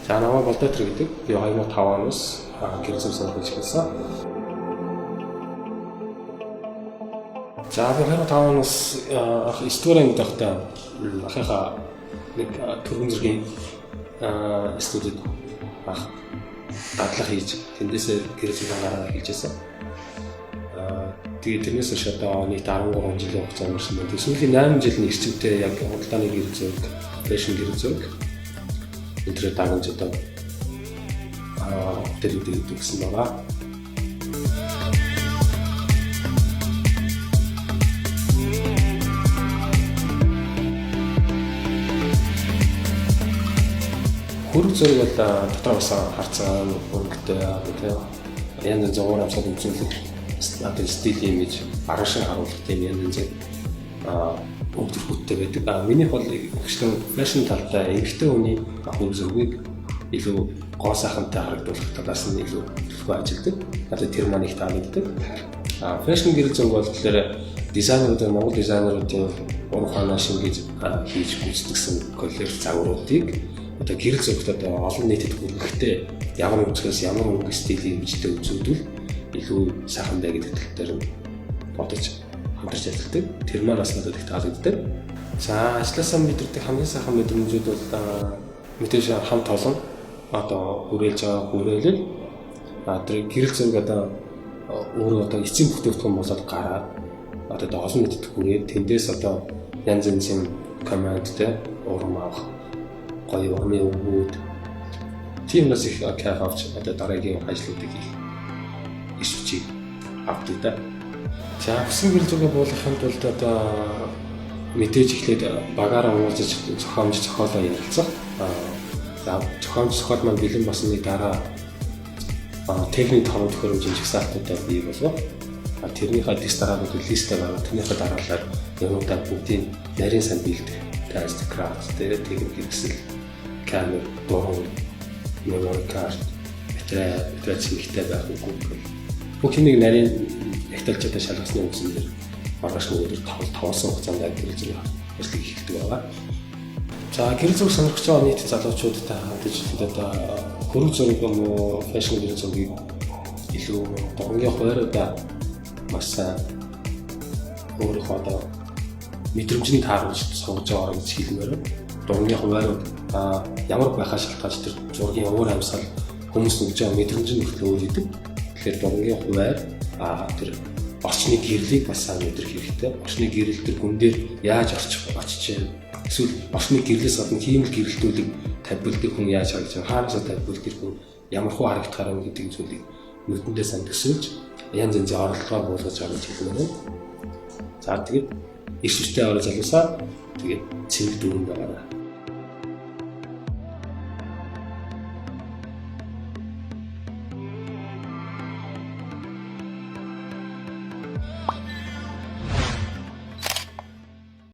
За намайг Болдойтер гэдэг. Би 2005 оноос гэрэл зураг сонирхож эхэлсэн. За би 2005 оноос 9 дугаар ангид байхдаа ахыхаа нэг түргэн зургийн студид дадлага хийж тэндээсээ гэрэл зураг гаргаж эхэлжсэн. Тэгээд тэрнээс хойш одоо нийт 13 жилийн хугацаанд ирсэн байна. Сүүлийн 8 жилийн эрчимтэй яг худалдааны гэрэл зураг, фэшн гэрэл зураг интернет дагаж одоо тэрүүдэд өгсөн байгаа. Хүрэг зураг бол дотоос харцаа хөрөнгөтэй тийм янз бүрийн зураг авсаад үзүүлэх надад стил имиж аргашин харуулах тийм янз бүгд бүттэй байдаг. Миний бол ихтэй фэшн талтай эмэгтэй хүний хүрэг зургийг илүү гоо сайхантай харагдуулах талаас нь илүү төлөвлөгөө ажилладаг. Надад тэр маань их таалагддаг. Фэшн гэрэл зураг бол тэгэхээр дизайнеруудын Монгол дизайнеруудын уран хаана шингээж хийж гүйцэтгэсэн коллеж загваруудыг одоо гэрэл зурагт одоо олон нийтэд хүргэхдээ ямар үзгээс ямар өнгө стилийн хэмжээтэй үзүүлвэл илүү сайхан бай гэдэг талаар бодож хамтарч ажилладаг. Тэр маань бас надад их таалагддаг. За ажилласаа мэдэрдэг хамгийн сайхан мэдрэмжүүд бол мэдээж хамт олон одоо хүрээлж байгаа хүрээлэл тэр гэрэл зураг одоо өөрөө одоо эцсийн бүтээгдэхүүн болоод гараад одоо олон нийтэд хүрээд тэндээс одоо янз янзын комменттэй урам авах гоё урмын өгөөд тийм нас их кайф авч одоо дараагийн ажлуудыг их хүчийг авдаг да. За хүссэн гэрэл зураг буулгахын тулд одоо мэдээж эхлээд багаараа уулзаж зохиомж зохиолоо ярилцах. За зохиомж зохиол маань бэлэн болсны дараа техник таван төхөөрөмж жигсаалтуудаа бий болгох. Тэрнийхээ тест дараагийн листтэй байгаа. Тэрнийхээ дараалал юмудаа бүгдийн нарийн сан бэлдэх. Тест крафт дээр техник хэрэгсэл камер, дуруу, memory card, батарей цэгтэй байх үгүй. Бүх юмыг нарийн ихтэлчтэй шалгасны үндсэн дээр маргааш өдөр тавсан хугацаанд гэрэл зураг ажлыг хийдэг байгаа. За гэрэл зураг сонирхож байгаа нийт залуучуудтай хамтж одоо хүрэг зураг юм уу, фэшн гэрэл зургийг илүү дургийн хувааруудаа маш өөрийнхөө одоо мэдрэмжийг тааруулж сонгож байгаа гэж хэлмээр. Дургийн хуваарууд ямар байхаа шалтгаалж тэр зургийн уур амьсгал хүмүүс нүгж байгаа мэдрэмж нь ихтэй өөр идэг. Тэгэхээр дургийн хуваар тэр орчны гэрлийг бас сайн мэдрэх хэрэгтэй. Орчны гэрэл тэр хүн дээр яаж очиж эсвэл орчны гэрлээс гадна хиймэл гэрэлтүүдийг тавьбилдаг хүн яаж харж байгаа, хаанаас тавьбил тэр хүн ямар хуу харагдахаар юм гэдэг зүйлийг нүдэндээ сайн төсөөлж янз янзын оролдлогоо буулгаж байгаа гэж хэлмээр. За тэгээд их шүтээ орж залуусаа тэгээд цэвэр дүүрэн байгаа.